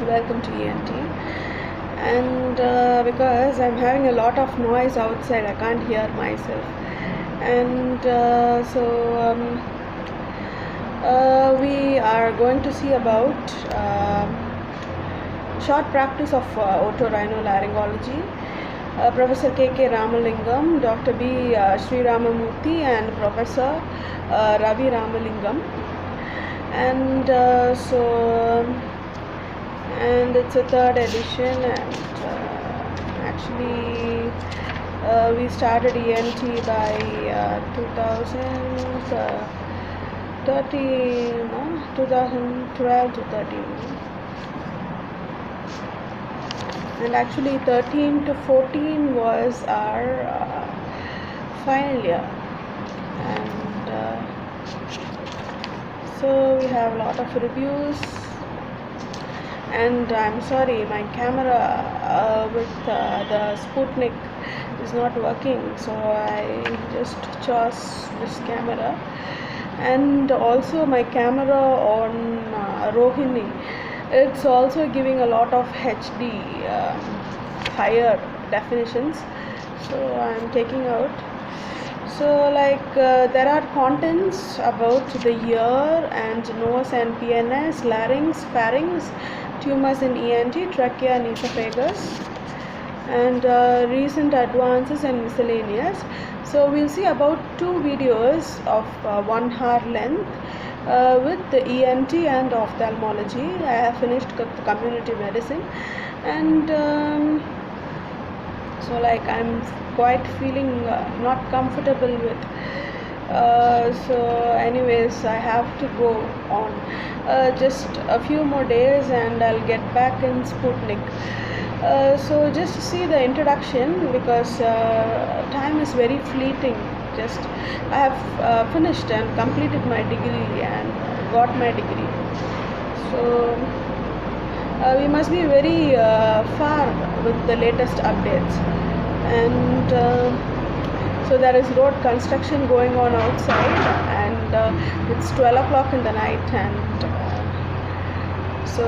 Welcome to ENT. And because I'm having a lot of noise outside, I can't hear myself. And we are going to see about short practice of otorhinolaryngology. Professor K.K. Ramalingam, Dr. B. Sri Ramamurthy, and Professor Ravi Ramalingam. And and it's a third edition, and actually we started ENT by 2012 to 13, and actually 13 to 14 was our final year, and so we have a lot of reviews. And I'm sorry, my camera with the Sputnik is not working, so I just chose this camera. And also my camera on Rohini, it's also giving a lot of HD higher definitions, so I'm taking out. So there are contents about the ear and nose and PNS, larynx, pharynx, tumors in ENT, trachea and esophagus, and recent advances and miscellaneous. So we'll see about 2 videos of 1 hour length with the ENT and ophthalmology. I have finished community medicine, and so I'm quite feeling not comfortable with. So anyways, I have to go on just a few more days and I'll get back in Sputnik. So just to see the introduction, because time is very fleeting. Just I have finished and completed my degree and got my degree. So we must be very far with the latest updates. And so there is road construction going on outside, and it's 12 o'clock in the night, and so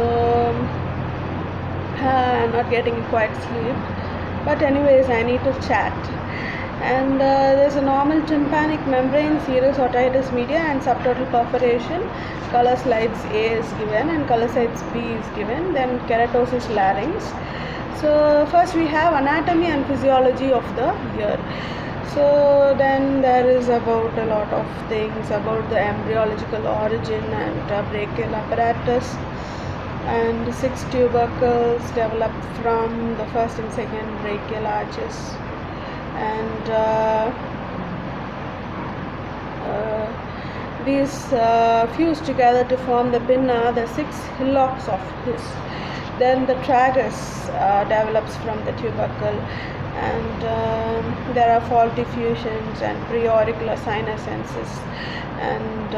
I'm not getting quite sleep. But anyways, I need to chat. And there's a normal tympanic membrane, serous otitis media, and subtotal perforation. Color slides A is given and color slides B is given. Then keratosis larynx. So first we have anatomy and physiology of the ear. So then there is about a lot of things about the embryological origin and brachial apparatus, and 6 tubercles developed from the first and second brachial arches, and these fuse together to form the pinna, the 6 hillocks of His. Then the tragus develops from the tubercle, and there are faulty fusions and preauricular sinusensis, and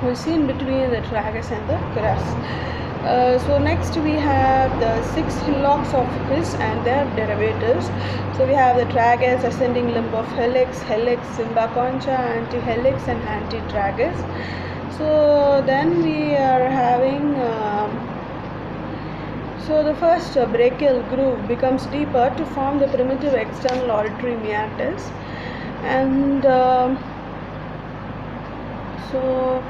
we see in between the tragus and the crus. So next we have the 6 hillocks of His and their derivatives. So we have the tragus, ascending limb of helix, Zimba concha, antihelix and antitragus. So then we are having so the first brachial groove becomes deeper to form the primitive external auditory meatus, and so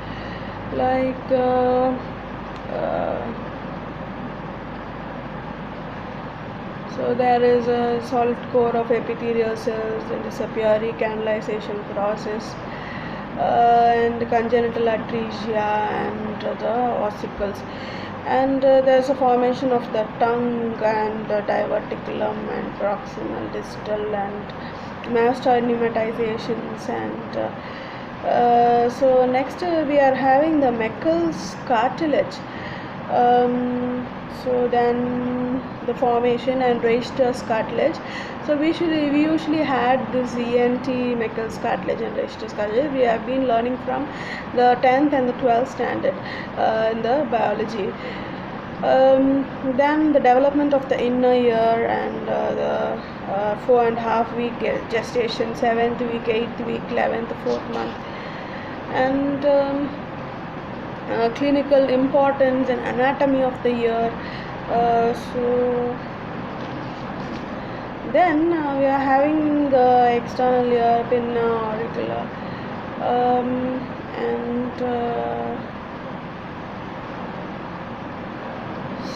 so there is a solid core of epithelial cells in the Sapari canalization process, and congenital atresia and the ossicles, and there's a formation of the tongue and the diverticulum and proximal, distal, and mastoid pneumatizations, and so next we are having the Meckel's cartilage. So then the formation and Reichter's cartilage. So we usually had this ENT, Meckel's cartilage and Reichter's cartilage. We have been learning from the 10th and the 12th standard in the biology. Then the development of the inner ear, and the 4.5 week gestation, 7th week, 8th week, 11th, 4th month, and clinical importance and anatomy of the ear. So then we are having the external ear, pinna, auricular, and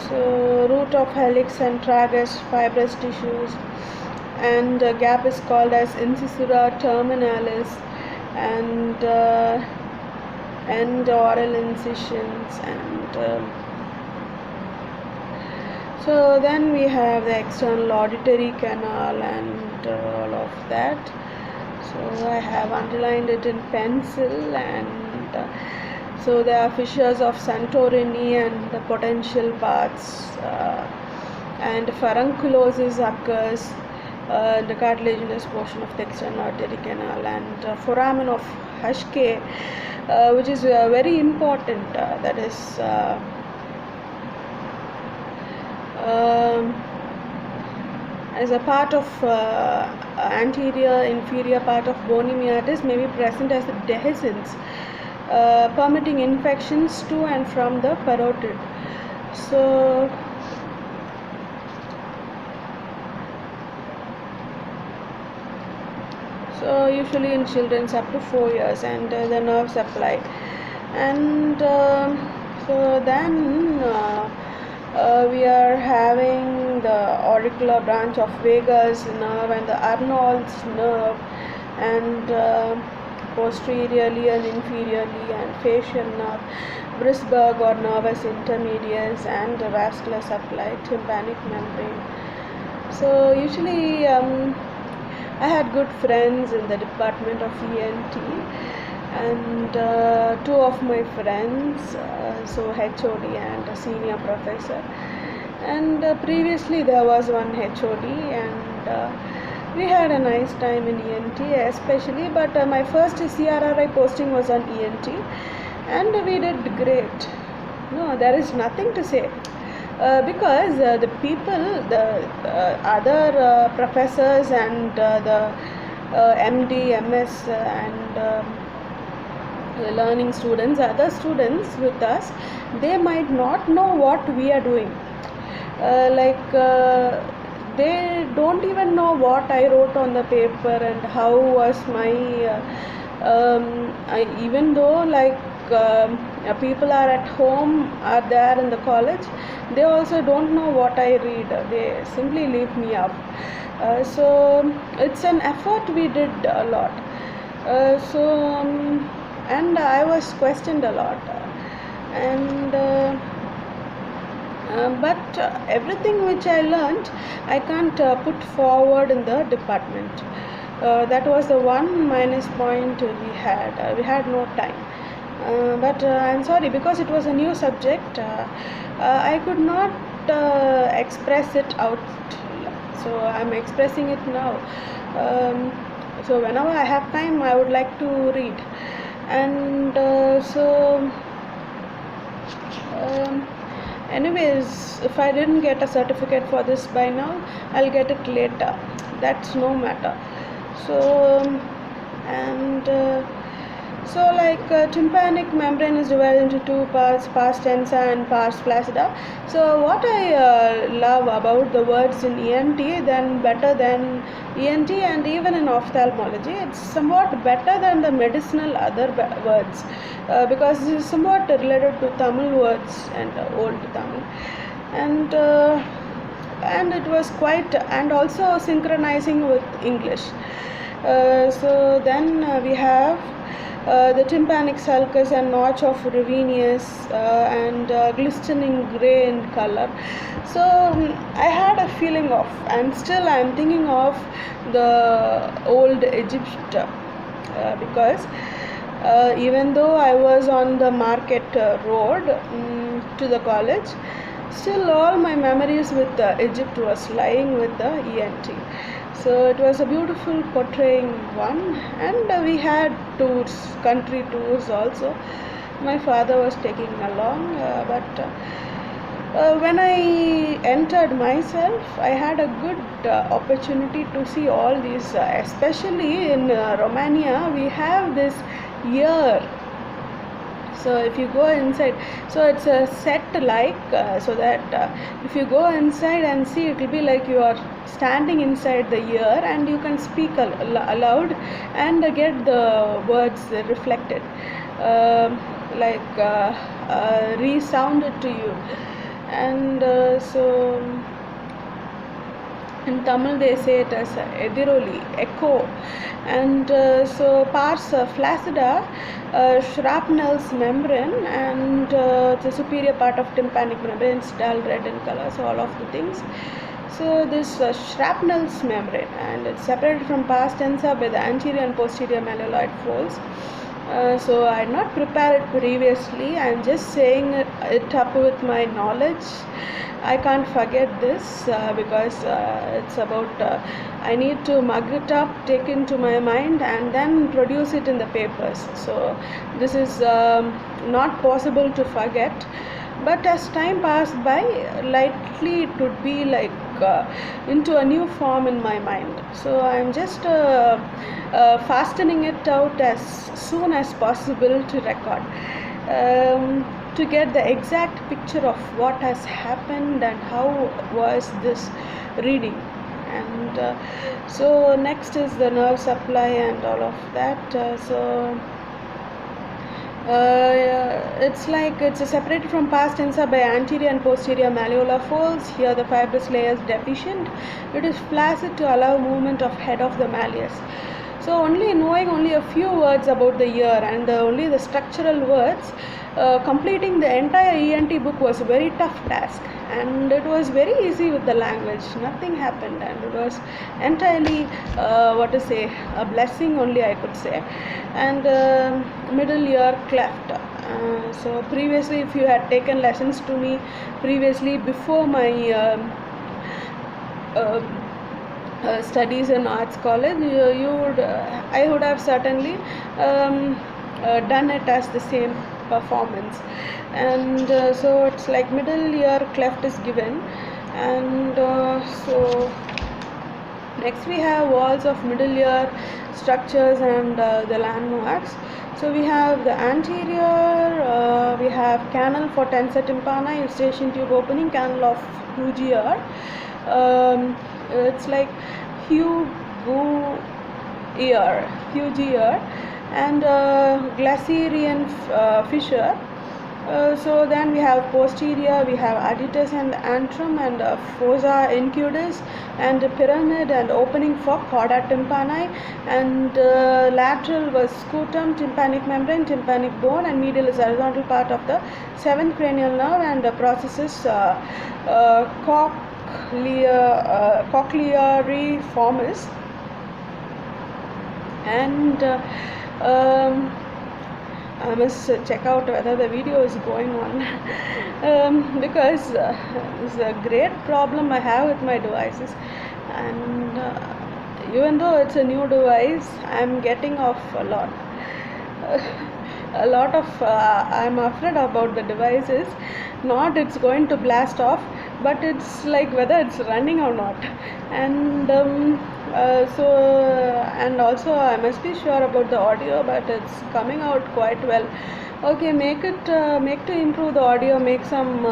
so root of helix and tragus, fibrous tissues, and gap is called as incisura terminalis, and oral incisions, and so then we have the external auditory canal and all of that. So I have underlined it in pencil, and so there are fissures of Santorini and the potential parts, and furunculosis occurs in the cartilaginous portion of the external auditory canal, and foramen of Hashke, which is very important, that is as a part of anterior inferior part of bony meatus, may be present as a dehiscence, permitting infections to and from the parotid. So usually in children up to 4 years, and the nerve supply, and so then we are having the auricular branch of vagus nerve and the Arnold's nerve, and posteriorly and inferiorly, and facial nerve, Brisberg or nervus intermedius, and the vascular supply, tympanic membrane. So usually I had good friends in the department of ENT, and two of my friends, so HOD and a senior professor, and previously there was one HOD, and we had a nice time in ENT especially, but my first CRRI posting was on ENT, and we did great. No, there is nothing to say. Because the people, the other professors, and the MD, MS, and the learning students, other students with us, they might not know what we are doing. They don't even know what I wrote on the paper and how was my even though people are at home, are there in the college, they also don't know what I read. They simply leave me out. So it's an effort we did a lot. And I was questioned a lot, and but everything which I learnt, I can't put forward in the department. That was the one minus point we had. We had no time. But I'm sorry, because it was a new subject, I could not express it out. So I'm expressing it now. So whenever I have time, I would like to read. And anyways, if I didn't get a certificate for this by now, I'll get it later. That's no matter. So tympanic membrane is divided into two parts, pars tensa and pars flaccida. So what I love about the words in ENT, then better than ENT, and even in ophthalmology, it's somewhat better than the medicinal other words, because it is somewhat related to Tamil words and old Tamil, and it was quite, and also synchronizing with English. So then we have the tympanic sulcus and notch of Ravenius, and glistening gray in color. So I had a feeling of, and still I'm thinking of the old Egypt, because even though I was on the market road to the college, still all my memories with Egypt was lying with the ENT. So it was a beautiful portraying one, and we had tours, country tours also. My father was taking along, but when I entered myself, I had a good opportunity to see all these, especially in Romania, we have this ear. So if you go inside, so it's a set like so that if you go inside and see, it will be like you are standing inside the ear, and you can speak aloud and get the words reflected, like resounded to you. And so in Tamil they say it as ediroli, echo. And so pars flaccida, shrapnel's membrane, and the superior part of tympanic membrane is dull red in color, so all of the things. So this shrapnel's membrane, and it's separated from pars tensa by the anterior and posterior malleoloid folds. So I had not prepared it previously. I am just saying it up with my knowledge. I can't forget this because it's about I need to mug it up, take into my mind, and then produce it in the papers. So this is not possible to forget. But as time passed by, lightly it would be like into a new form in my mind. So I'm just fastening it out as soon as possible to record, to get the exact picture of what has happened and how was this reading. And so next is the nerve supply and all of that. It's like it's separated from pars tensa by anterior and posterior malleolar folds. Here the fibrous layer is deficient. It is flaccid to allow movement of head of the malleus. So only knowing only a few words about the ear and only the structural words, completing the entire ENT book was a very tough task, and it was very easy with the language. Nothing happened, and it was entirely a blessing only, I could say. And middle ear cleft. So previously, if you had taken lessons to me previously before my studies in arts college, I would have certainly done it as the same performance. And so it's like middle ear cleft is given. And so next we have walls of middle ear structures and the landmarks. So we have the anterior, we have canal for tensor tympani, eustachian tube opening, canal of huge ear. It's like huge ear, and Glaserian fissure. So then we have posterior, we have additus and antrum, and fossa incudis, and pyramid and opening for chorda tympani, and lateral was scutum, tympanic membrane, tympanic bone, and medial is horizontal part of the seventh cranial nerve, and the processes cochleariformis. And I must check out whether the video is going on because it's a great problem I have with my devices. And even though it's a new device, I'm getting off a lot. I'm afraid about the devices. Not it's going to blast off, but it's like whether it's running or not. And and also I must be sure about the audio, but it's coming out quite well. Okay, make to improve the audio, make some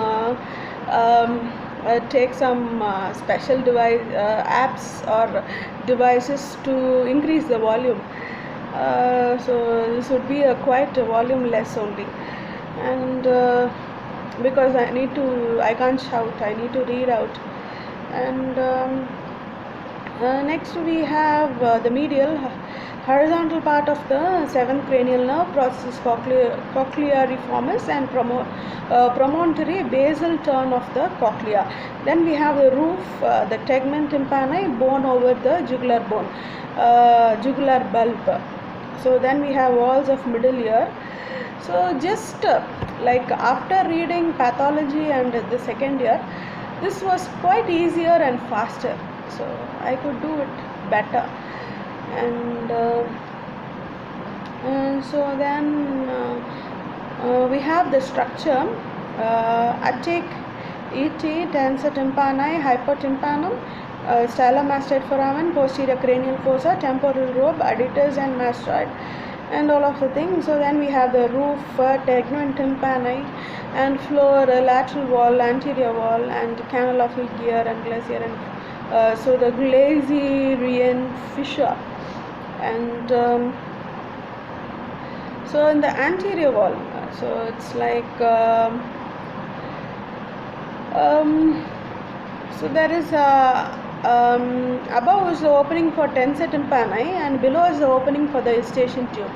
take some special device apps or devices to increase the volume. So this would be a quite volume less only. And because I can't shout, I need to read out. And next we have the medial horizontal part of the seventh cranial nerve, processes cochleariformis, and promontory basal turn of the cochlea. Then we have the roof, the tegmen tympani, bone over the jugular bone, jugular bulb. So then we have walls of middle ear. So just like after reading pathology and the second year, this was quite easier and faster. So I could do it better. And so then we have the structure, attic, ET, tensor tympani, hypotympanum, stylomastoid foramen, posterior cranial fossa, temporal lobe, adductors and mastoid. and all of the things. So then we have the roof, tegment tympani, and floor, lateral wall, anterior wall, and canal of Hilgier and glacier, and so the Glazerian fissure. And so in the anterior wall, so it's like so there is above is the opening for tensor tympani, and below is the opening for the eustachian tube.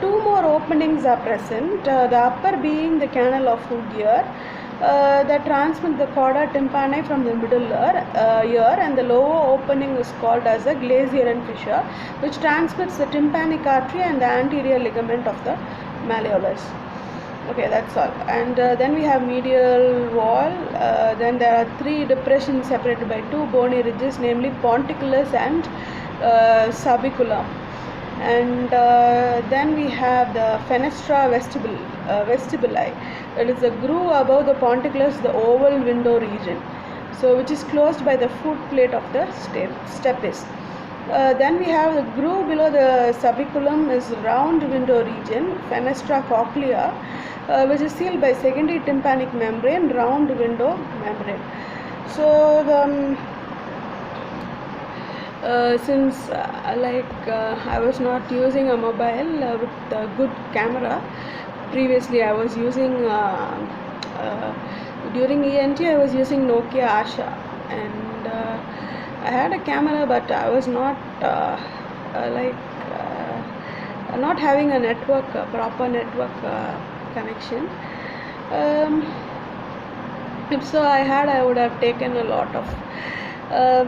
Two more openings are present, the upper being the canal of Hilgier that transmit the chorda tympani from the middle ear, and the lower opening is called as the Glazerian fissure, which transmits the tympanic artery and the anterior ligament of the malleolus. Okay, that's all. And then we have medial wall. Then there are three depressions separated by two bony ridges, namely ponticulus and subiculum. And then we have the fenestra vestibuli. It is the groove above the ponticulus, the oval window region, so which is closed by the foot plate of the stapes. Then we have the groove below the subiculum is round window region, fenestra cochlea, which is sealed by secondary tympanic membrane, round window membrane. So the since I was not using a mobile with a good camera. Previously I was using during ENT I was using Nokia Asha, and I had a camera, but I was not not having a network, a proper network connection. If so I would have taken a lot of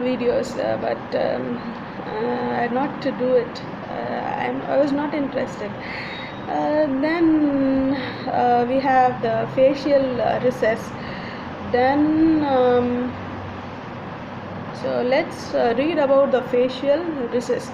videos, but I had not to do it. I was not interested. Then we have the facial recess. Then so let's read about the facial recess.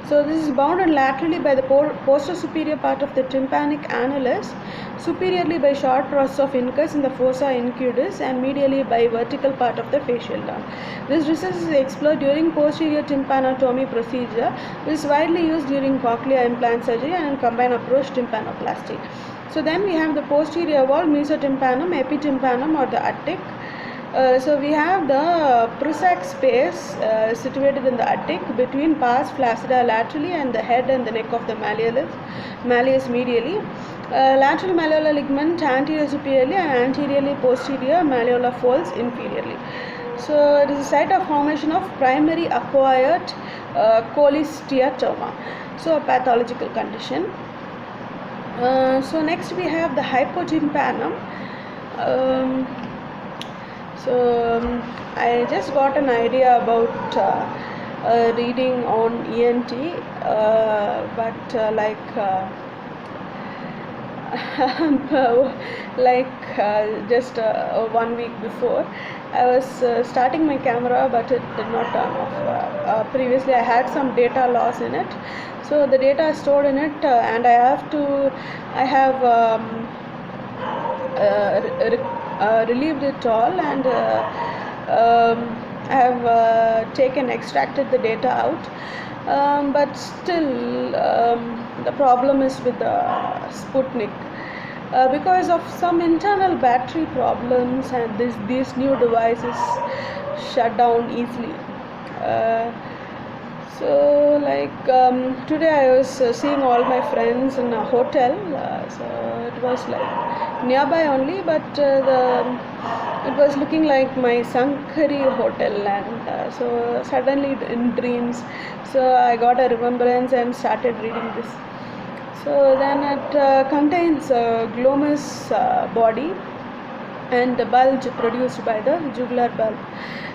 So this is bounded laterally by the posterior superior part of the tympanic annulus, superiorly by short process of incus in the fossa incudis, and medially by vertical part of the facial dome. This recess is explored during posterior tympanotomy procedure, which is widely used during cochlear implant surgery and combined approach tympanoplasty. So then we have the posterior wall, mesotympanum, epitympanum, or the attic. So we have the Prusac space situated in the attic between pars flaccida laterally and the head and the neck of the malleus medially. Lateral malleolar ligament anterior superiorly and anteriorly posterior malleolar folds inferiorly. So it is a site of formation of primary acquired cholesteatoma, so a pathological condition. So next we have the hypotympanum. So I just got an idea about reading on ENT, but just 1 week before I was starting my camera, but it did not turn off. Previously I had some data loss in it, so the data is stored in it, and I have relieved it all, and I have extracted the data out, but still the problem is with the Sputnik, because of some internal battery problems, and these new devices shut down easily. So today I was seeing all my friends in a hotel, so it was nearby only, but it was looking like my Sankari hotel, and so suddenly in dreams, so I got a remembrance and started reading this. So then it contains glomus body and the bulge produced by the jugular bulb.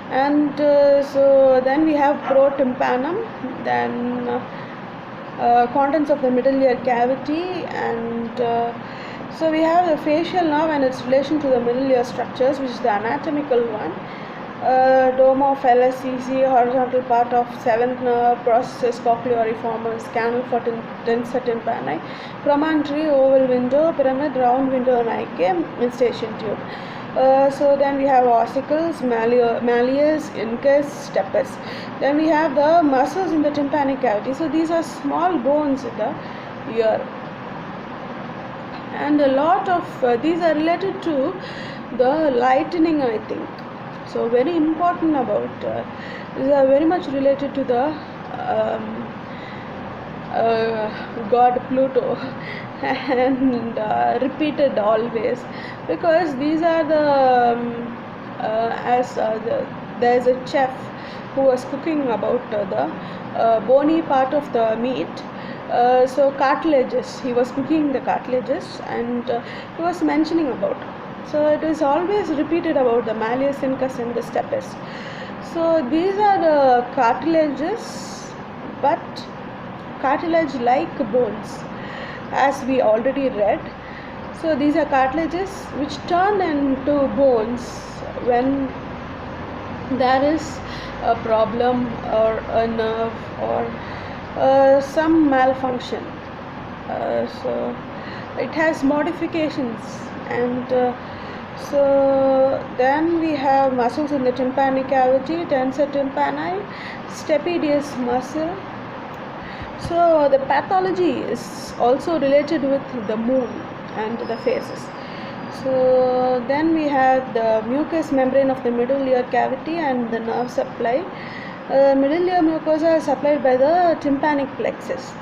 And so then we have protympanum, then contents of the middle ear cavity, and so we have the facial nerve and its relation to the middle ear structures, which is the anatomical one. Dome of LSCC, horizontal part of seventh nerve, processes cochleariformis, canal for tensor tympani, promontory, oval window, pyramid, round window, and eustachian tube. So then we have ossicles, malleus, incus, stapes. Then we have the muscles in the tympanic cavity. So these are small bones in the ear. And a lot of these are related to the lightning, I think. So very important about these are very much related to the god Pluto and repeated always, because these are the there's a chef who was cooking about the bony part of the meat. So cartilages, he was cooking the cartilages, and he was mentioning about, so it is always repeated about the malleus incus and the stapes. So these are the cartilages, but cartilage like bones, as we already read. So these are cartilages which turn into bones when there is a problem or a nerve or some malfunction. So it has modifications, and so then we have muscles in the tympanic cavity, tensor tympani, stapedius muscle. So the pathology is also related with the moon and the phases. So then we have the mucous membrane of the middle ear cavity and the nerve supply. Middle ear mucosa is supplied by the tympanic plexus,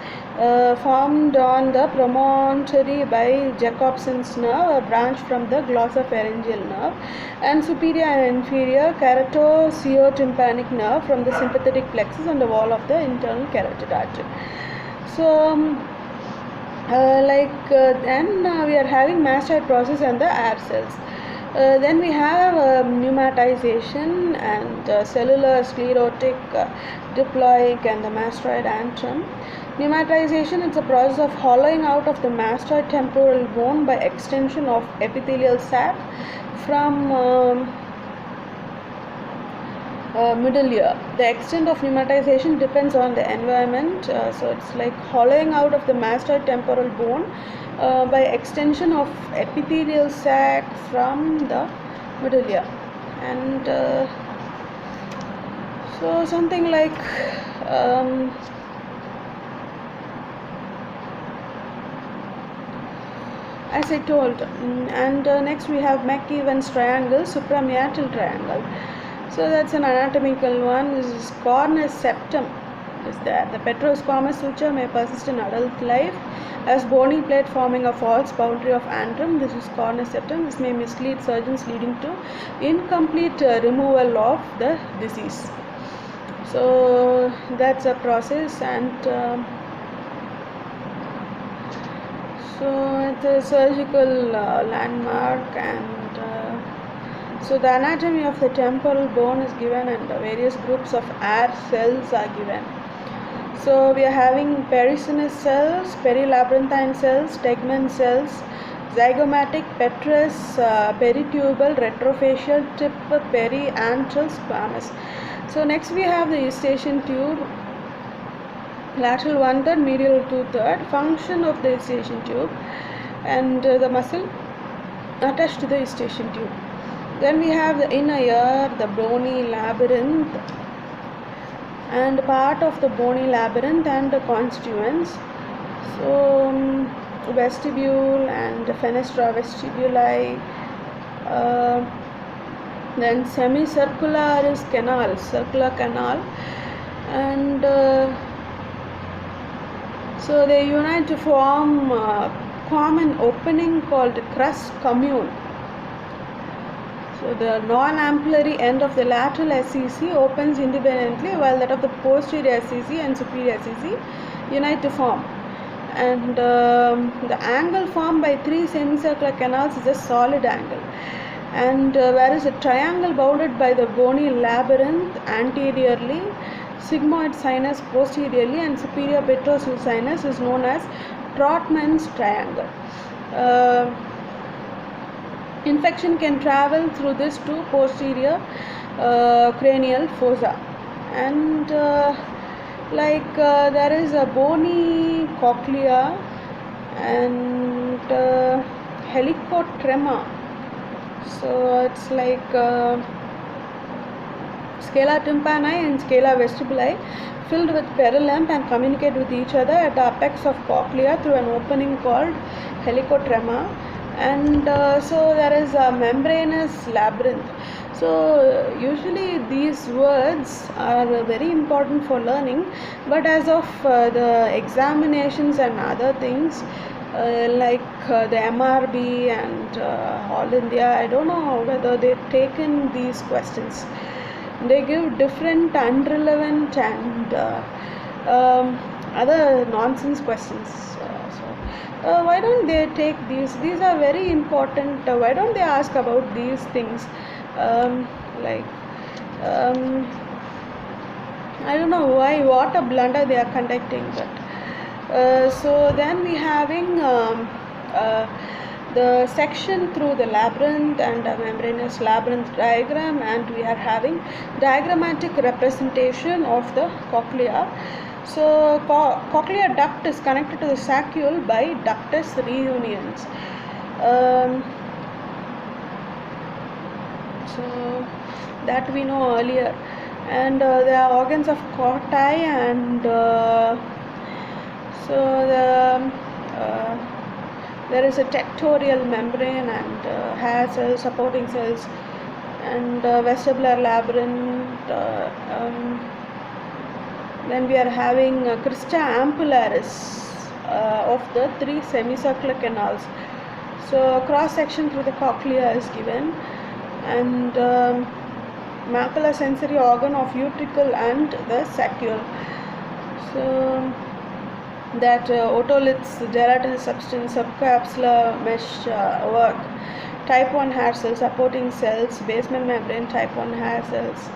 formed on the promontory by Jacobson's nerve, a branch from the glossopharyngeal nerve, and superior and inferior carotoceo-tympanic nerve from the sympathetic plexus on the wall of the internal carotid artery. So then we are having mastoid process and the air cells. Then we have pneumatization and cellular sclerotic, diploic, and the mastoid antrum. Pneumatization is a process of hollowing out of the mastoid temporal bone by extension of epithelial sac from middle ear. The extent of pneumatization depends on the environment. So it's like hollowing out of the mastoid temporal bone by extension of epithelial sac from the middle ear. And so something like as I told. And next we have McEwan's triangle, suprameatal triangle. So that's an anatomical one. This is cornus septum is there. The petrosquamous suture may persist in adult life as bony plate forming a false boundary of antrum. This is cornus septum. This may mislead surgeons, leading to incomplete removal of the disease. So that's a process, and so it's a surgical landmark. And so the anatomy of the temporal bone is given, and the various groups of air cells are given. So we are having perisinous cells, perilabyrinthine cells, tegmen cells, zygomatic, petrous, peritubal, retrofacial, tip, periantral, squamous. So next we have the eustachian tube, lateral 1/3, medial 2/3. Function of the eustachian tube, and the muscle attached to the eustachian tube. Then we have the inner ear, the bony labyrinth, and part of the bony labyrinth and the constituents. So vestibule and fenestra vestibuli. Then semicircular is canal, circular canal, and so they unite to form an opening called crus commune. So the non-ampullary end of the lateral SCC opens independently, while that of the posterior SCC and superior SCC unite to form. And the angle formed by three semicircular canals is a solid angle. And whereas a triangle bounded by the bony labyrinth anteriorly, sigmoid sinus posteriorly, and superior petrosal sinus is known as Trotman's triangle. Infection can travel through this to posterior cranial fossa. And there is a bony cochlea and helicotrema. So it's like scala tympani and scala vestibuli filled with perilymph and communicate with each other at the apex of cochlea through an opening called helicotrema. And so there is a membranous labyrinth. So usually these words are very important for learning, but as of the examinations and other things, the MRB and All India, I don't know whether they've taken these questions. They give different unrelevant and other nonsense questions. Why don't they take these? These are very important. Why don't they ask about these things? Like I don't know why, what a blunder they are conducting. But so then we having the section through the labyrinth and a membranous labyrinth diagram, and we are having diagrammatic representation of the cochlea. So cochlear duct is connected to the saccule by ductus reunions. So that we know earlier. And there are organs of Corti, and there is a tectorial membrane and hair cells, supporting cells, and vestibular labyrinth. Then we are having crista ampullaris of the 3 semicircular canals. So cross section through the cochlea is given, and macular sensory organ of utricle and the saccule. So that otoliths, gelatinous substance, subcapsular mesh work, type 1 hair cells, supporting cells, basement membrane, type 1 hair cells,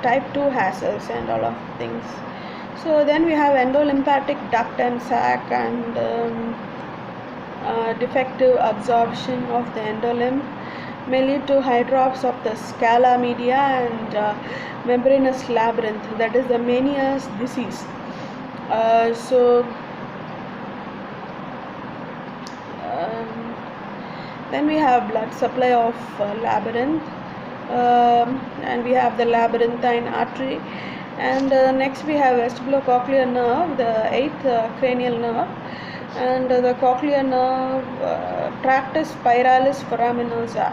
type 2 hair cells, and all of things. So then we have endolymphatic duct and sac, and defective absorption of the endolymph may lead to hydrops of the scala media and membranous labyrinth, that is the Meniere's disease. Then we have blood supply of labyrinth, and we have the labyrinthine artery, and next we have vestibulocochlear nerve, the 8th cranial nerve, and the cochlear nerve, tractus spiralis foraminosa.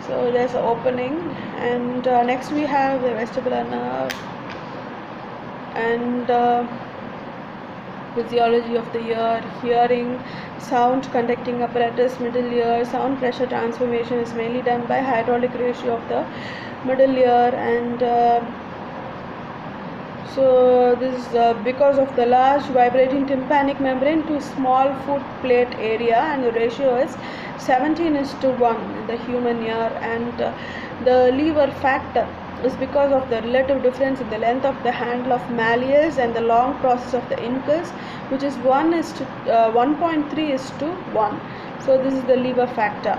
So there's an opening, and next we have the vestibular nerve, and physiology of the ear, hearing, sound conducting apparatus, middle ear, sound pressure transformation is mainly done by hydraulic ratio of the middle ear, and so this is because of the large vibrating tympanic membrane to small foot plate area, and the ratio is 17:1 in the human ear, and the lever factor is because of the relative difference in the length of the handle of malleus and the long process of the incus, which is 1:1.3:1. So this is the lever factor.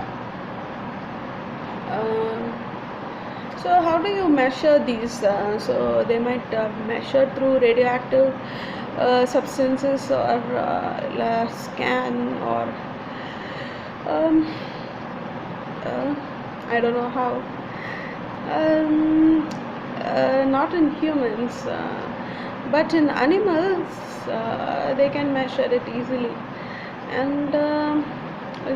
So how do you measure these? So they might measure through radioactive substances, or scan, or I don't know how. Not in humans, but in animals they can measure it easily, and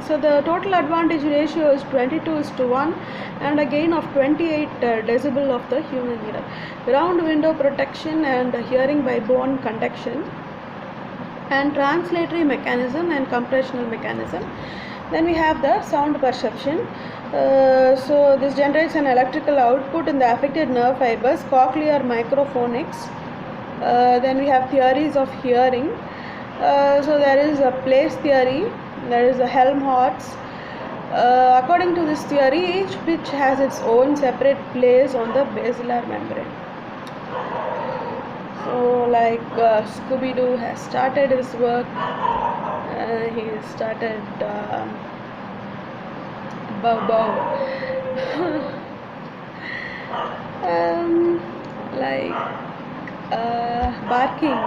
so the total advantage ratio is 22:1, and a gain of 28 decibel of the human ear. Round window protection and hearing by bone conduction, and translatory mechanism and compressional mechanism. Then we have the sound perception. So this generates an electrical output in the affected nerve fibers, cochlear microphonics. Then we have theories of hearing. So there is a place theory, there is a Helmholtz. According to this theory, each pitch has its own separate place on the basilar membrane. So like Scooby-Doo has started his work. He started Bow. Barking.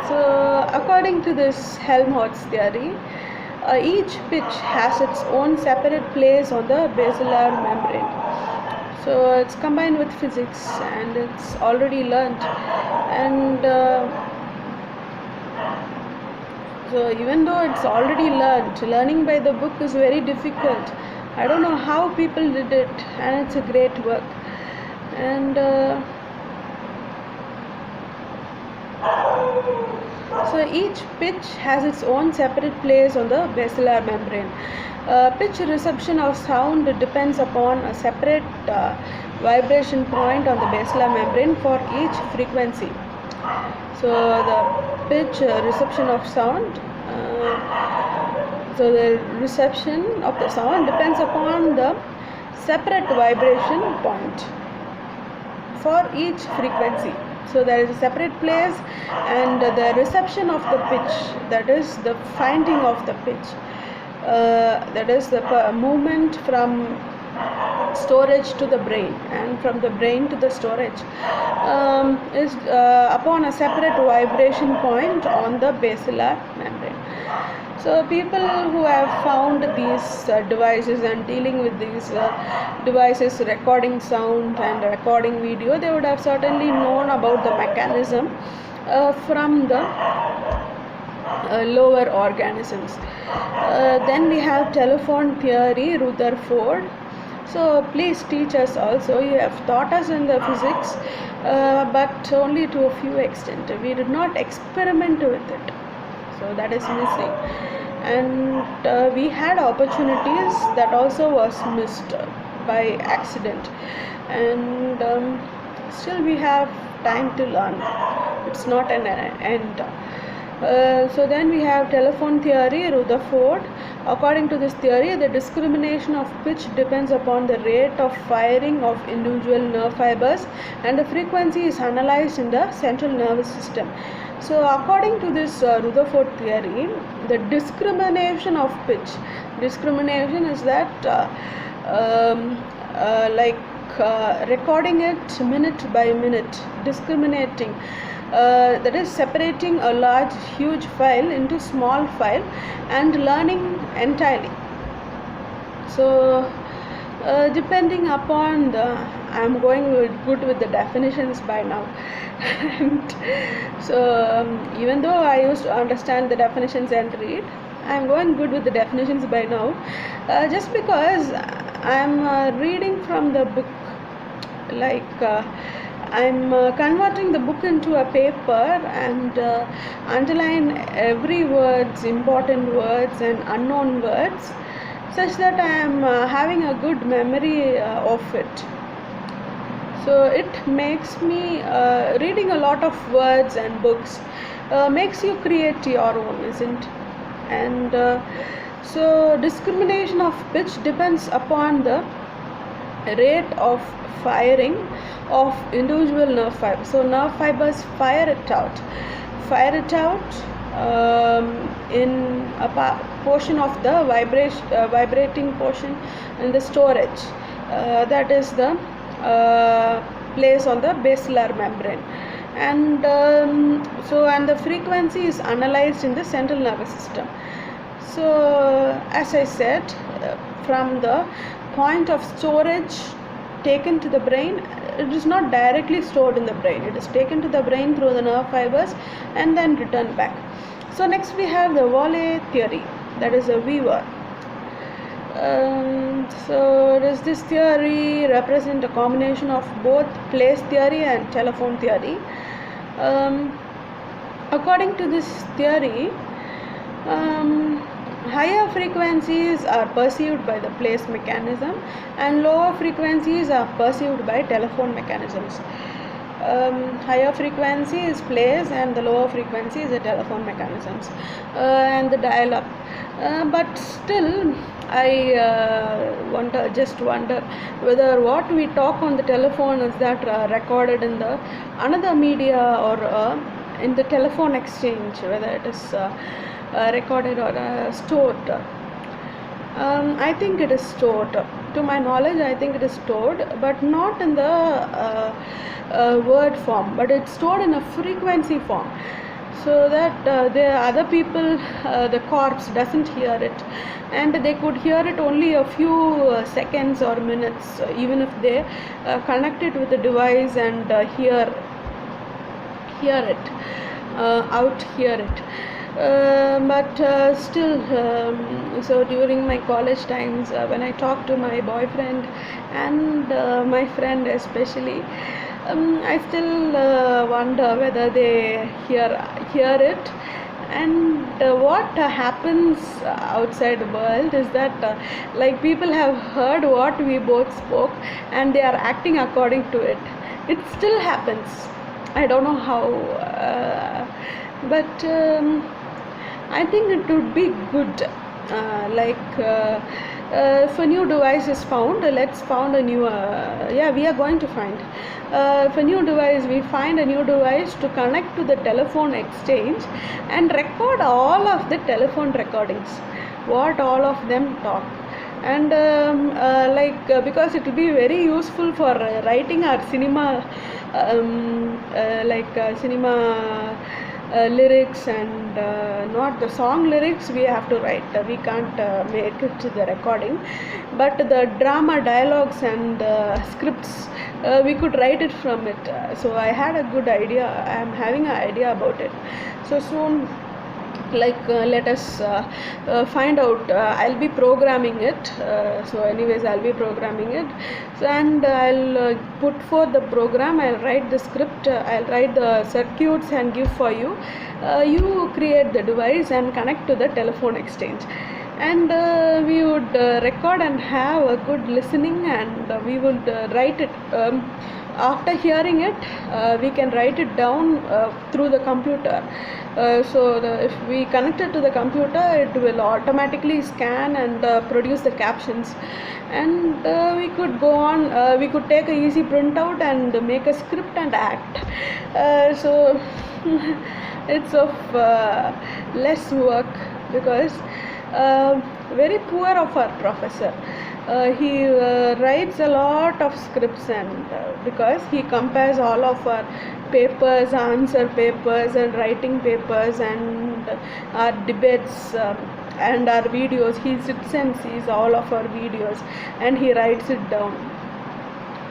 So according to this Helmholtz theory, Each pitch has its own separate place on the basilar membrane. So it's combined with physics and it's already learnt. And so even though it's already learnt, learning by the book is very difficult. I don't know how people did it, and it's a great work. And so each pitch has its own separate place on the basilar membrane. Pitch reception of sound depends upon a separate vibration point on the basilar membrane for each frequency. So the pitch reception of sound, so the reception of the sound depends upon the separate vibration point for each frequency. So there is a separate place, and the reception of the pitch, that is the finding of the pitch, that is the movement from storage to the brain and from the brain to the storage, is upon a separate vibration point on the basilar membrane. So people who have found these devices and dealing with these devices, recording sound and recording video, they would have certainly known about the mechanism from the lower organisms. Then we have telephone theory, Rutherford. So please teach us also. You have taught us in the physics, but only to a few extent. We did not experiment with it, so that is missing. And we had opportunities that also was missed by accident. And still we have time to learn. It's not an end. So then we have telephone theory, Rutherford. According to this theory, the discrimination of pitch depends upon the rate of firing of individual nerve fibers, and the frequency is analyzed in the central nervous system. So according to this Rutherford theory, the discrimination of pitch, discrimination is that recording it minute by minute, discriminating, that is separating a large huge file into small file and learning entirely. So depending upon the, I'm going good with the definitions by now. And so even though I used to understand the definitions and read, I'm going good with the definitions by now, just because I'm reading from the book, like I'm converting the book into a paper and underline every words, important words and unknown words, such that I am having a good memory of it. So it makes me reading a lot of words and books makes you create your own, isn't? And so discrimination of pitch depends upon the rate of firing of individual nerve fibers. So nerve fibers fire it out in a portion of the vibrating portion in the storage, that is the place on the basilar membrane. And and the frequency is analyzed in the central nervous system. So as I said, from the point of storage taken to the brain, it is not directly stored in the brain. It is taken to the brain through the nerve fibers and then returned back. So next we have the Whorley theory, that is a Weaver. So does this theory represent a combination of both place theory and telephone theory? According to this theory, higher frequencies are perceived by the place mechanism and lower frequencies are perceived by telephone mechanisms. Higher frequency is place and the lower frequency is the telephone mechanisms and the dial-up. But still I wonder whether what we talk on the telephone is that recorded in the another media or in the telephone exchange, whether it is recorded or stored. I think it is stored. To my knowledge, I think it is stored, but not in the word form, but it's stored in a frequency form. so that the other people, the corpse doesn't hear it, and they could hear it only a few seconds or minutes, even if they connect it with the device and hear it, out hear it. But still, so during my college times, when I talk to my boyfriend and my friend especially, I still wonder whether they hear it. And what happens outside the world is that like people have heard what we both spoke, and they are acting according to it. It still happens. I don't know how, but I think it would be good. If a new device is found, let's found a new. We are going to find. If a new device, we find a new device to connect to the telephone exchange and record all of the telephone recordings, what all of them talk. And because it will be very useful for writing our cinema, cinema lyrics, and not the song lyrics we have to write. We can't make it to the recording, but the drama dialogues and scripts, we could write it from it. So I had a good idea. I am having an idea about it. So soon, let us find out. I'll be programming it. So anyways, I'll be programming it. So, and I'll put forth the program. I'll write the script. I'll write the circuits and give for you. You create the device and connect to the telephone exchange. And we would record and have a good listening, and we would write it. After hearing it, we can write it down through the computer. If we connect it to the computer, it will automatically scan and produce the captions. And we could go on. We could take a easy printout and make a script and act. So it's of less work, because very poor of our professor. He writes a lot of scripts, and because he compares all of our papers, answer papers and writing papers, and our debates and our videos. He sits and sees all of our videos and he writes it down.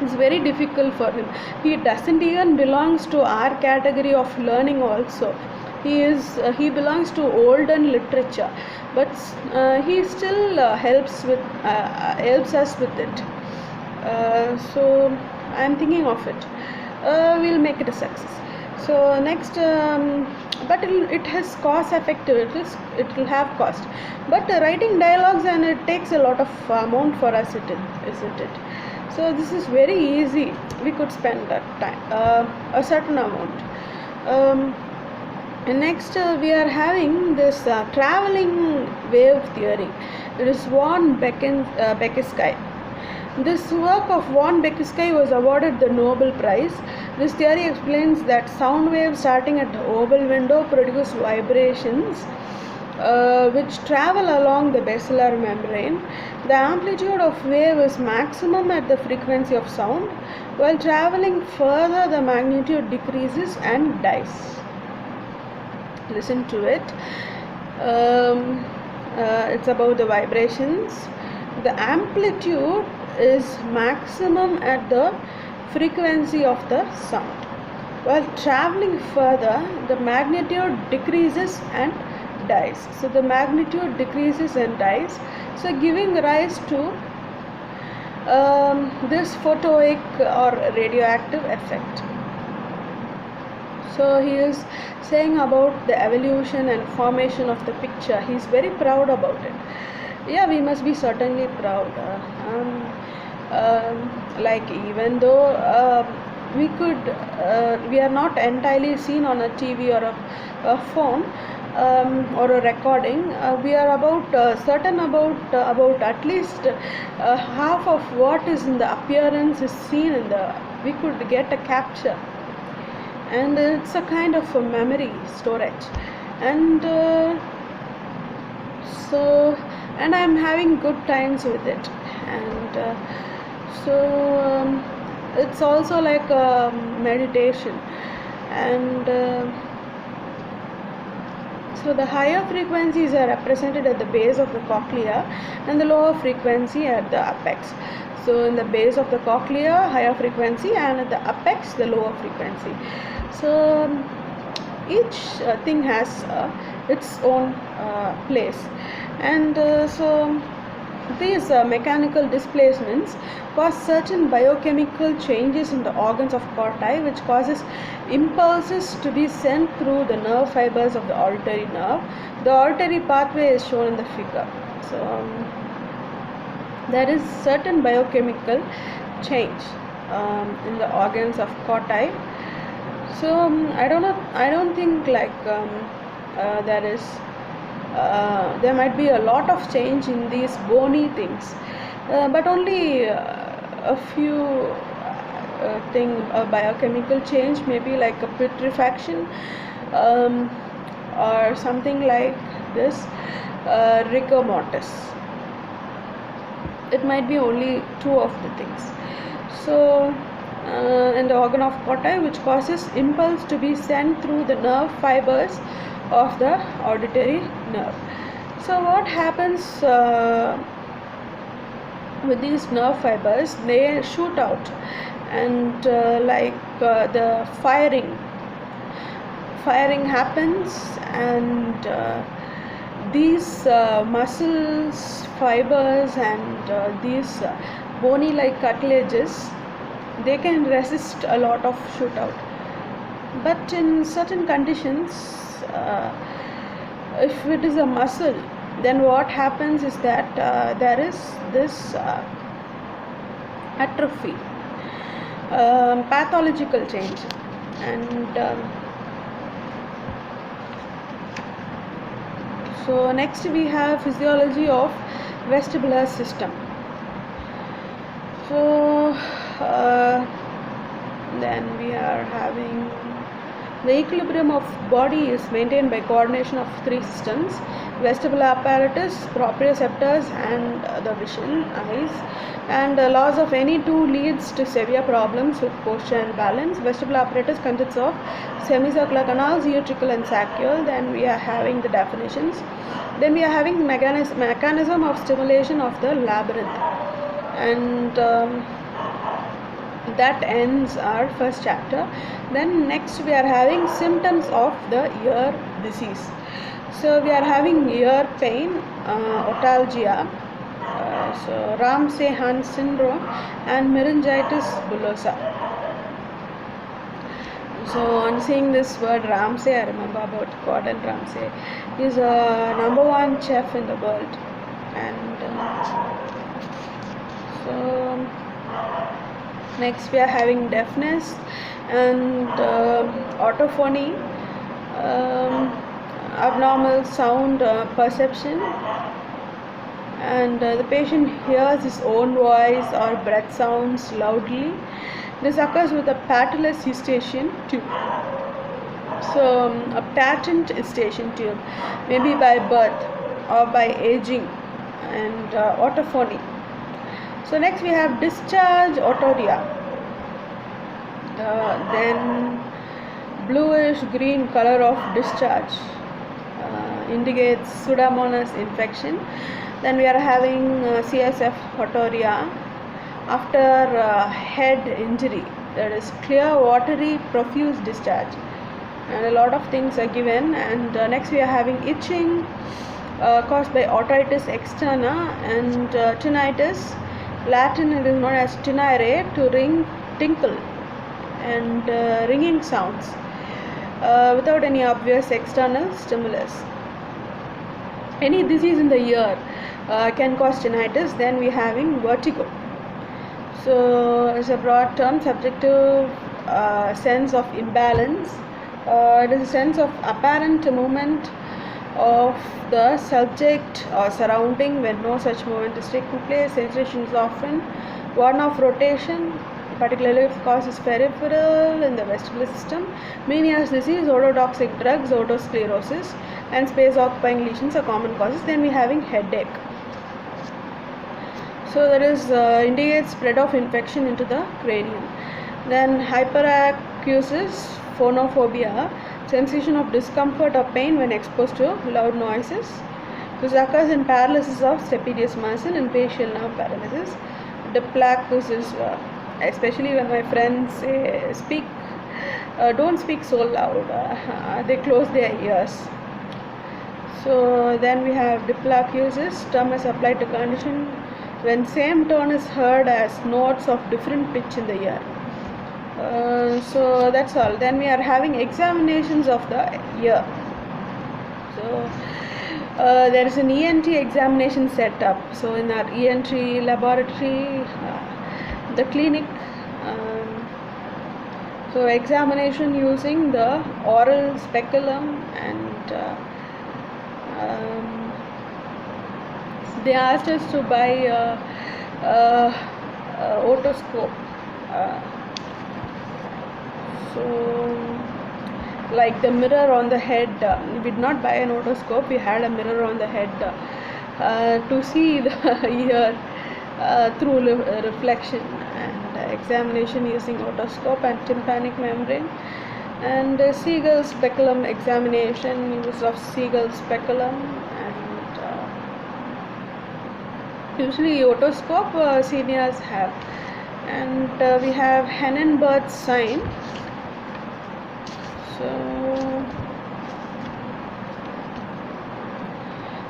It's very difficult for him. He doesn't even belongs to our category of learning also. He belongs to olden literature, but he still helps us with it. So I am thinking of it. We'll make it a success. So next, but it has cost effective. It will have cost, but writing dialogues, and it takes a lot of amount for us, isn't it? So this is very easy. We could spend that time, a certain amount. And next, we are having this traveling wave theory. It is von Bekkesky. This work of von Bekkesky was awarded the Nobel Prize. This theory explains that sound waves starting at the oval window produce vibrations which travel along the basilar membrane. The amplitude of wave is maximum at the frequency of sound. While traveling further, the magnitude decreases and dies. Listen to it. It's about the vibrations. The amplitude is maximum at the frequency of the sound. While traveling further, the magnitude decreases and dies. So the magnitude decreases and dies, so giving rise to this photoic or radioactive effect. So he is saying about the evolution and formation of the picture. He is very proud about it. Yeah, we must be certainly proud. Even though we are not entirely seen on a TV or a phone or a recording. We are about certain about at least half of what is in the appearance is seen in the. We could get a capture. And it's a kind of a memory storage, and and I'm having good times with it, and it's also like a meditation, and So the higher frequencies are represented at the base of the cochlea and the lower frequency at the apex. So in the base of the cochlea, higher frequency, and at the apex, the lower frequency. So each thing has its own place, and so these mechanical displacements cause certain biochemical changes in the organs of corti, which causes impulses to be sent through the nerve fibers of the auditory nerve. The auditory pathway is shown in the figure. So there is certain biochemical change in the organs of corti. So I don't think like there might be a lot of change in these bony things, but only a few biochemical change, maybe like a putrefaction or something like this, rigor mortis. It might be only two of the things. So in the organ of corti, which causes impulse to be sent through the nerve fibers of the auditory nerve. So what happens with these nerve fibers? They shoot out, and the firing happens, and these muscles, fibers, and these bony like cartilages, they can resist a lot of shootout. But in certain conditions, if it is a muscle, then what happens is that there is this atrophy, pathological change, and so next we have physiology of vestibular system. So then we are having the equilibrium of body is maintained by coordination of three systems: vestibular apparatus, proprioceptors, and the vision, eyes. And loss of any two leads to severe problems with posture and balance. Vestibular apparatus consists of semicircular canals, utricle and saccule. Then we are having the definitions. Then we are having mechanism of stimulation of the labyrinth, and that ends our first chapter. Then next we are having symptoms of the ear disease. So we are having ear pain, otalgia, so Ramsay-Hunt syndrome, and meningitis bullosa. So on seeing this word Ramsay, I remember about Gordon Ramsay. He is a #1 chef in the world, and so next we are having deafness and autophony, abnormal sound perception, and the patient hears his own voice or breath sounds loudly. This occurs with a patulous eustachian tube. So a patent eustachian tube, maybe by birth or by aging, and autophony. So next we have discharge otorrhea. Then bluish green color of discharge indicates Pseudomonas infection. Then we are having CSF otorrhea after head injury. There is clear, watery, profuse discharge, and a lot of things are given. And next we are having itching caused by otitis externa, and tinnitus. Latin it is known as tinere, to ring, tinkle, and ringing sounds without any obvious external stimulus. Any disease in the ear can cause tinnitus. Then we are having vertigo. So it's a broad term, subjective sense of imbalance. It is a sense of apparent movement of the subject or surrounding when no such movement is taking place. Sensation is often one of rotation, particularly if cause is peripheral in the vestibular system. Meniere's disease, ototoxic drugs, otosclerosis, and space occupying lesions are common causes. Then we are having headache. So there is indicates spread of infection into the cranium. Then hyperacusis, phonophobia, sensation of discomfort or pain when exposed to loud noises. This occurs in paralysis of stapedius muscle and facial nerve paralysis. The plaque is especially when my friends speak, don't speak so loud, they close their ears. So then we have diplaciosis. Term is applied to condition when same tone is heard as notes of different pitch in the ear. So that's all. Then we are having examinations of the ear. So there is an ENT examination set up. So in our ENT laboratory, the clinic, so examination using the oral speculum, and they asked us to buy otoscope. So like the mirror on the head, we did not buy an otoscope, we had a mirror on the head to see the ear through reflection, and examination using otoscope and tympanic membrane, and Seagull speculum examination, use of Seagull speculum, and usually otoscope seniors have. And we have Henenberg's sign. So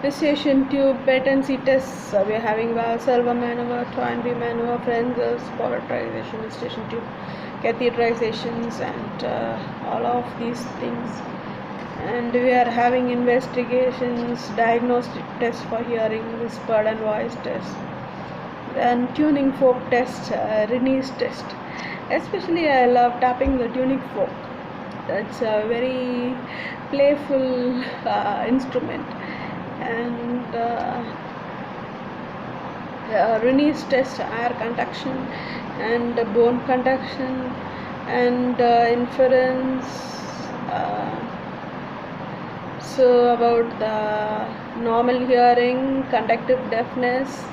Vestition tube, patency tests, we are having Valsalva maneuver, Toynbee maneuver, Frenzel's polarization, Vestition tube, catheterizations, and all of these things. And we are having investigations, diagnostic tests for hearing, whispered and voice test, then tuning fork test, Rennie's test. Especially I love tapping the tuning fork. It's a very playful instrument. And Rennie's test, air conduction and bone conduction, and inference. So about the normal hearing, conductive deafness,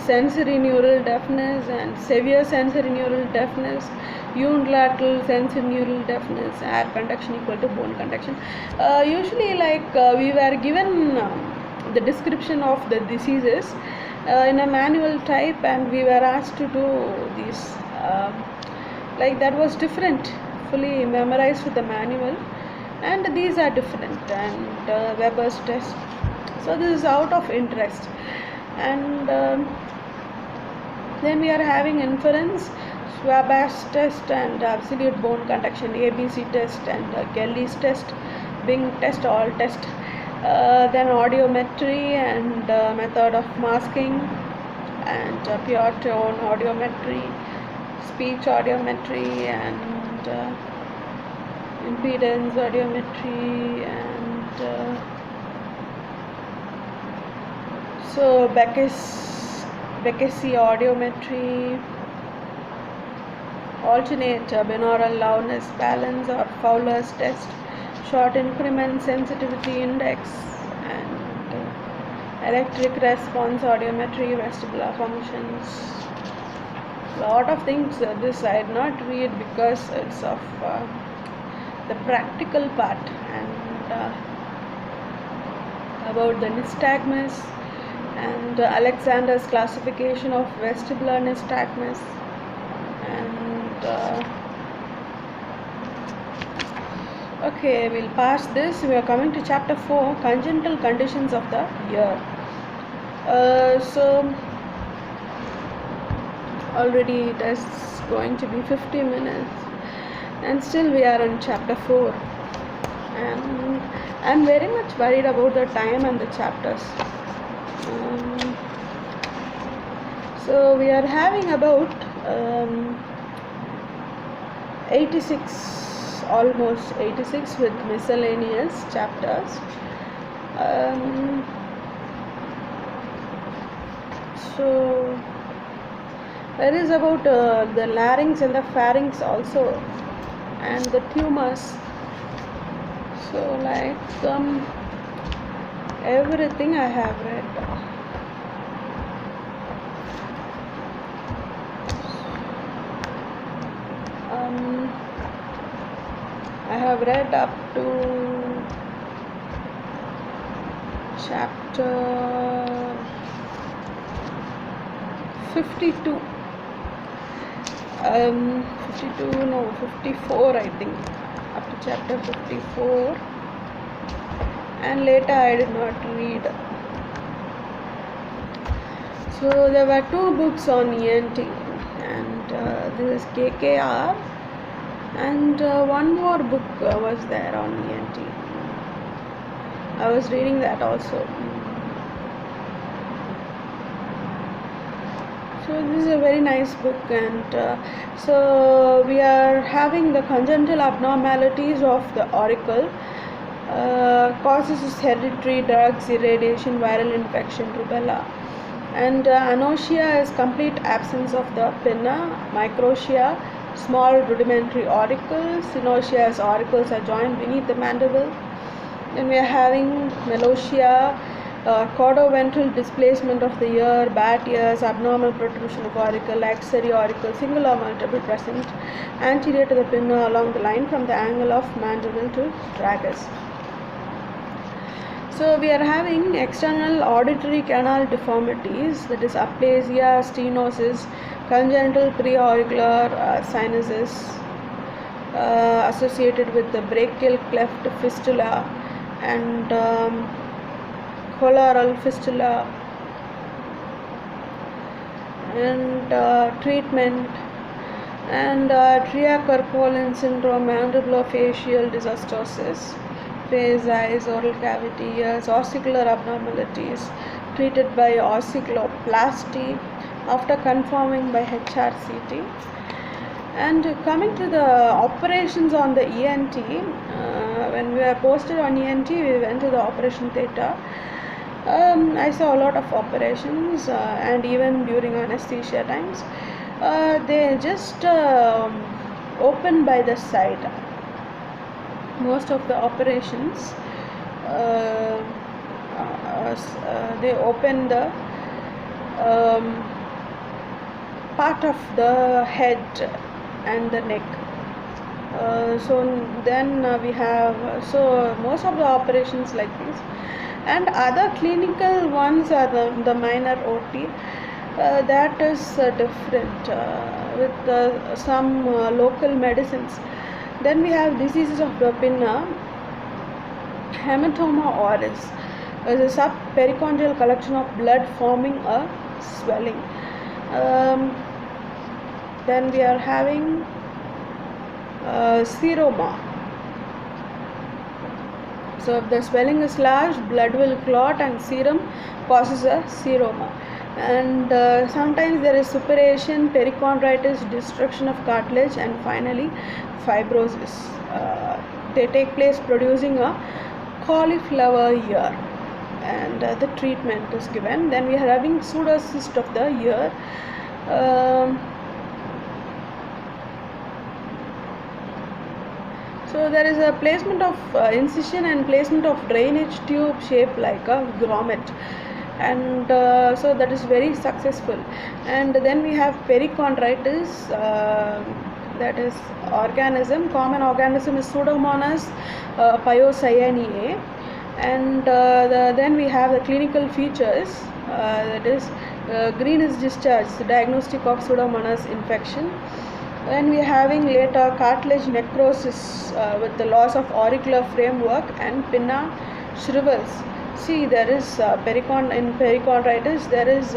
sensory neural deafness, and severe sensory neural deafness, unilateral sensory neural deafness, air conduction equal to bone conduction. Usually we were given the description of the diseases in a manual type, and we were asked to do these like that was different, fully memorized with the manual, and these are different, and Weber's test. So this is out of interest. And then we are having inference, Schwaba's test, and absolute bone conduction, ABC test, and Kelly's test, Bing test, all test. Then audiometry and method of masking, and pure tone audiometry, speech audiometry, and impedance audiometry, and so Beckesi audiometry, alternate binaural loudness balance or Fowler's test, short increment sensitivity index, and electric response audiometry, vestibular functions. Lot of things. This I did not read because it's of the practical part, and about the nystagmus, and Alexander's classification of vestibular nystagmus, and okay, we'll pass this. We are coming to chapter 4, congenital conditions of the ear. So already it is going to be 50 minutes, and still we are on chapter 4, and I'm very much worried about the time and the chapters. So we are having about 86, almost 86 with miscellaneous chapters. So there is about the larynx and the pharynx also, and the tumors. So like everything I have read. I have read up to chapter 52. 52, no, 54, I think, up to chapter 54, and later I did not read. So there were 2 books on ENT, and this is KKR, and one more book was there on ENT. I was reading that also. So this is a very nice book, and so we are having the congenital abnormalities of the auricle. Causes is hereditary, drugs, irradiation, viral infection, rubella. And anoxia is complete absence of the pinna. Microtia, small rudimentary auricles. Synotia is auricles are joined beneath the mandible. Then we are having melosia, caudoventral displacement of the ear, bat ears, abnormal protrusion of auricle, axillary auricle, single or multiple present anterior to the pinna along the line from the angle of mandible to tragus. So we are having external auditory canal deformities, that is aplasia, stenosis, congenital preauricular sinuses associated with the brachial cleft fistula and coloral fistula, and treatment, and Triacarpolin syndrome, mandibulofacial dysostosis, face, eyes, oral cavity, ears, ossicular abnormalities treated by ossiculoplasty after conforming by HRCT. And coming to the operations on the ENT, when we were posted on ENT, we went to the operation theatre. I saw a lot of operations, and even during anesthesia times, they just open by the side. Most of the operations, they open the part of the head and the neck. So then we have, so most of the operations like this, and other clinical ones are the minor OT. That is different with some local medicines. Then we have diseases of the pinna. Hematoma oris is a subpericondial collection of blood forming a swelling. Then we are having seroma. So if the swelling is large, blood will clot and serum causes a seroma. And sometimes there is suppuration, perichondritis, destruction of cartilage, and finally fibrosis. They take place producing a cauliflower ear, and the treatment is given. Then we are having pseudocyst of the ear. So there is a placement of incision and placement of drainage tube shaped like a grommet, and so that is very successful. And then we have perichondritis, that is organism. Common organism is Pseudomonas pyocyanae, and then we have the clinical features, that is greenish discharge, the diagnostic of Pseudomonas infection. Then we are having later cartilage necrosis with the loss of auricular framework, and pinna shrivels. See, there is in perichondritis there is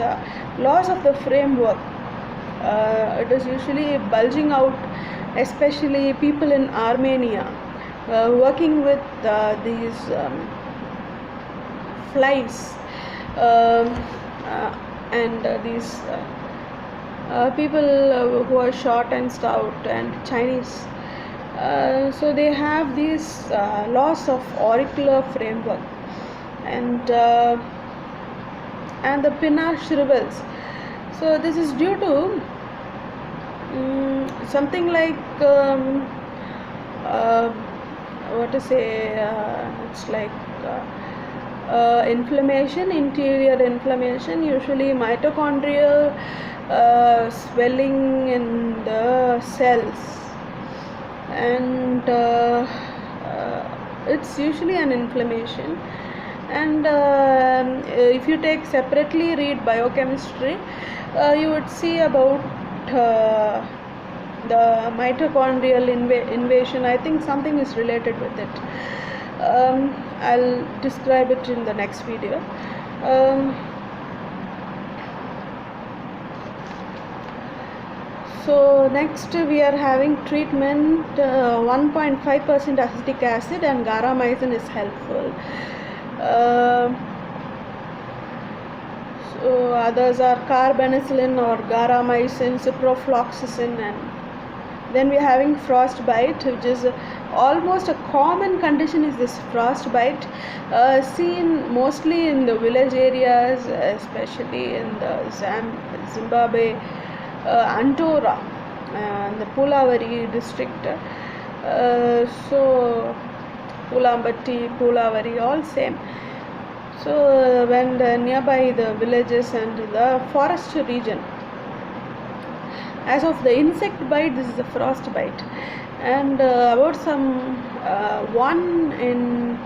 loss of the framework. It is usually bulging out, especially people in Armenia working with these flies and these people who are short and stout, and Chinese. So they have this loss of auricular framework, and the pinna shrivels. So this is due to something like what to say, it's like inflammation, interior inflammation, usually mitochondrial swelling in the cells, and it's usually an inflammation. And if you take separately read biochemistry, you would see about the mitochondrial invasion. I think something is related with it. I'll describe it in the next video. So next we are having treatment. 1.5% acetic acid and garamycin is helpful. So others are carbenicillin or garamycin, ciprofloxacin, and then we are having frostbite, which is almost a common condition. Is this frostbite seen mostly in the village areas, especially in the Zimbabwe, Antora, the Pulavari district. So Pulambatti, Pulavari, all same. So when nearby the villages and the forest region, as of the insect bite, this is a frost bite, and about some 1 in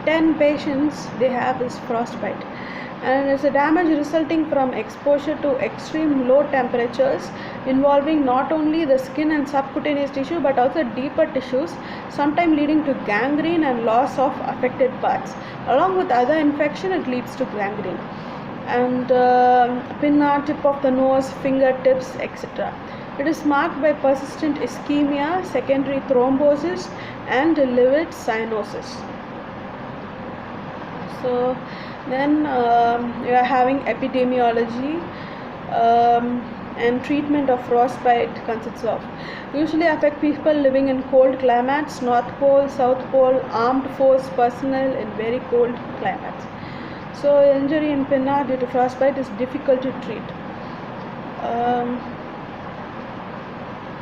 10 patients they have this frostbite, and it's a damage resulting from exposure to extreme low temperatures involving not only the skin and subcutaneous tissue but also deeper tissues, sometimes leading to gangrene and loss of affected parts. Along with other infection, it leads to gangrene. And pinna, tip of the nose, fingertips, etc. It is marked by persistent ischemia, secondary thrombosis, and livid cyanosis. So then you are having epidemiology, and treatment of frostbite consists of usually affect people living in cold climates, North Pole, South Pole, armed force personnel in very cold climates. So injury in pinna due to frostbite is difficult to treat.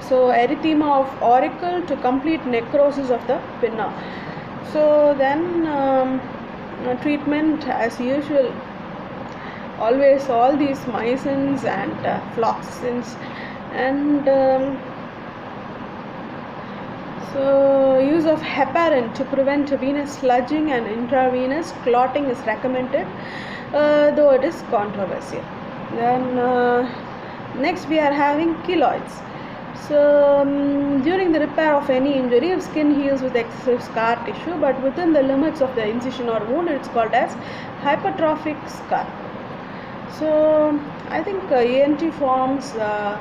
So erythema of auricle to complete necrosis of the pinna. So then treatment as usual, always all these mycins and floxacins, and so use of heparin to prevent venous sludging and intravenous clotting is recommended, though it is controversial. Then next we are having keloids. So during the repair of any injury, skin heals with excessive scar tissue, but within the limits of the incision or wound, it's called as hypertrophic scar. So I think ENT forms a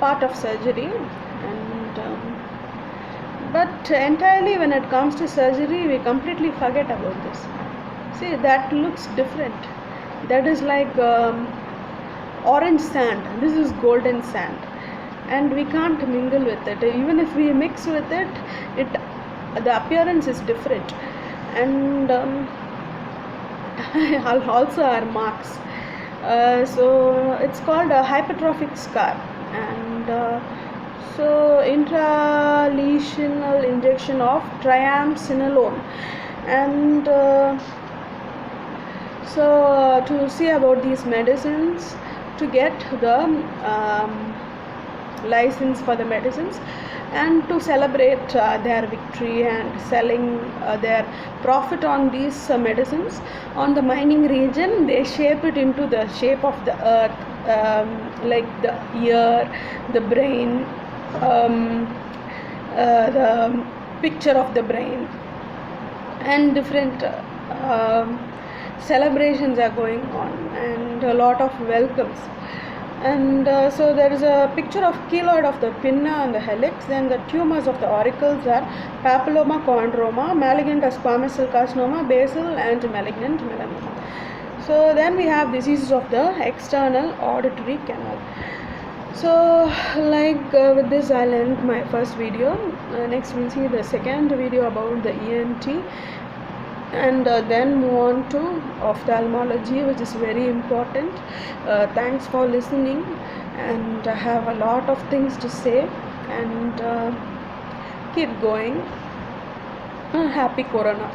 part of surgery, and but entirely when it comes to surgery, we completely forget about this. See, that looks different. That is like orange sand. This is golden sand, and we can't mingle with it. Even if we mix with it, the appearance is different, and also our marks. So it's called a hypertrophic scar, and so intralesional injection of triamcinolone, and so to see about these medicines, to get the license for the medicines, and to celebrate their victory and selling their profit on these medicines on the mining region, they shape it into the shape of the earth, like the ear, the brain, the picture of the brain, and different celebrations are going on, and a lot of welcomes. And so there is a picture of keloid of the pinna and the helix. Then the tumors of the auricles are papilloma, chondroma, malignant squamous cell carcinoma, basal, and malignant melanoma. So then we have diseases of the external auditory canal. So like with this I'll end my first video. Next we'll see the second video about the ENT, and then move on to ophthalmology, which is very important. Thanks for listening, and I have a lot of things to say, and keep going. Happy Corona.